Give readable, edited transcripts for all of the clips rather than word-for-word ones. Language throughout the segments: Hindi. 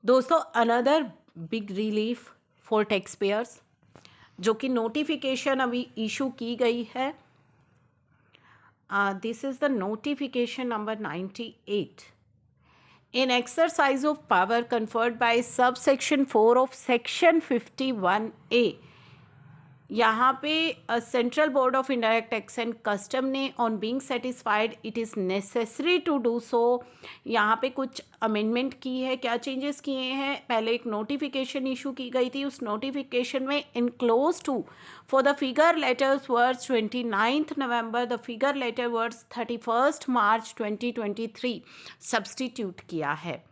दोस्तों another big relief for tax payers, जो कि नोटिफिकेशन अभी इशू की गई है। This is the notification number 98 in exercise of power conferred by subsection 4 of section 51A। यहाँ पे central board of indirect tax and custom ने on being satisfied it is necessary to do so, यहाँ पे कुछ अमेंडमेंट की है। क्या चेंजेस किए हैं? पहले एक नोटिफिकेशन इशू की गई थी, उस नोटिफिकेशन में enclose to for the figure letters words 29 November, the figure letter words 31 March 2023 substitute किया है।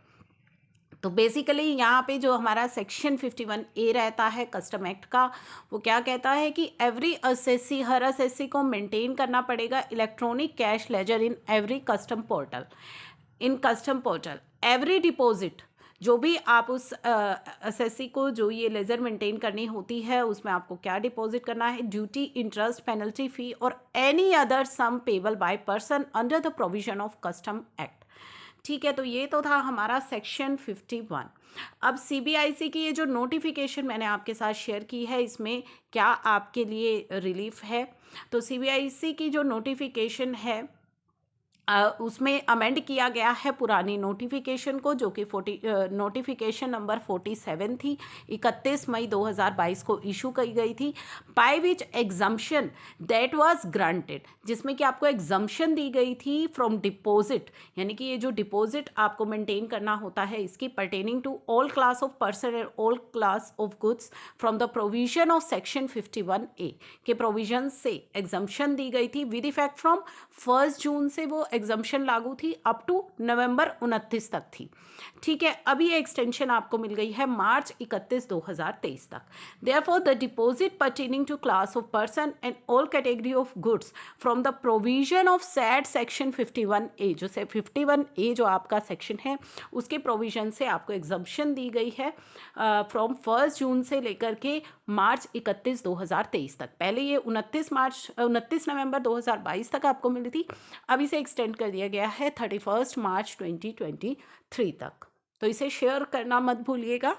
तो बेसिकली यहाँ पे जो हमारा सेक्शन 51A रहता है कस्टम एक्ट का, वो क्या कहता है कि एवरी असेसी, हर असेसी को मेंटेन करना पड़ेगा electronic cash ledger in every custom portal. In custom portal every deposit, जो भी आप उस असेसी को जो ये लेजर मेंटेन करनी होती है, उसमें आपको क्या डिपॉजिट करना है, ड्यूटी, इंटरेस्ट, पेनल्टी फी और any other sum payable by person under the provision of custom act. ठीक है, तो ये तो था हमारा सेक्शन 51। अब सीबीआईसी की ये जो नोटिफिकेशन मैंने आपके साथ शेयर की है, इसमें क्या आपके लिए रिलीफ है? तो सीबीआईसी की जो नोटिफिकेशन है उसमें अमेंड किया गया है पुरानी नोटिफिकेशन को, जो कि नोटिफिकेशन नंबर 47 थी, 31 मई 2022 को इशू की गई थी। By which exemption that was granted, जिसमें कि आपको एग्जम्पशन दी गई थी फ्रॉम डिपॉजिट, यानी कि ये जो डिपॉजिट आपको मेंटेन करना होता है इसकी, pertaining to all class of person and all class of goods from the provision of section 51A के प्रोविजन से एग्जम्पशन दी गई थी विद इफेक्ट फ्रॉम 1 जून से वो एग्जम्पशन लागू थी अप टू नवंबर 29 तक थी। ठीक है, अभी ये एक्सटेंशन आपको मिल गई है मार्च 31 2023 तक। Therefore the deposit pertaining to class of person and all category of goods from the provision of said section 51A, जो 51A जो आपका सेक्शन है उसके प्रोविजन से आपको एग्जम्पशन दी गई है फ्रॉम 1 जून से लेकर के मार्च 31 2023 तक। पहले ये 29 नवंबर 2022 तक आपको मिली थी, अभी से एक्सटेंड कर दिया गया है 31 मार्च 2023 तक। तो इसे शेयर करना मत भूलिएगा।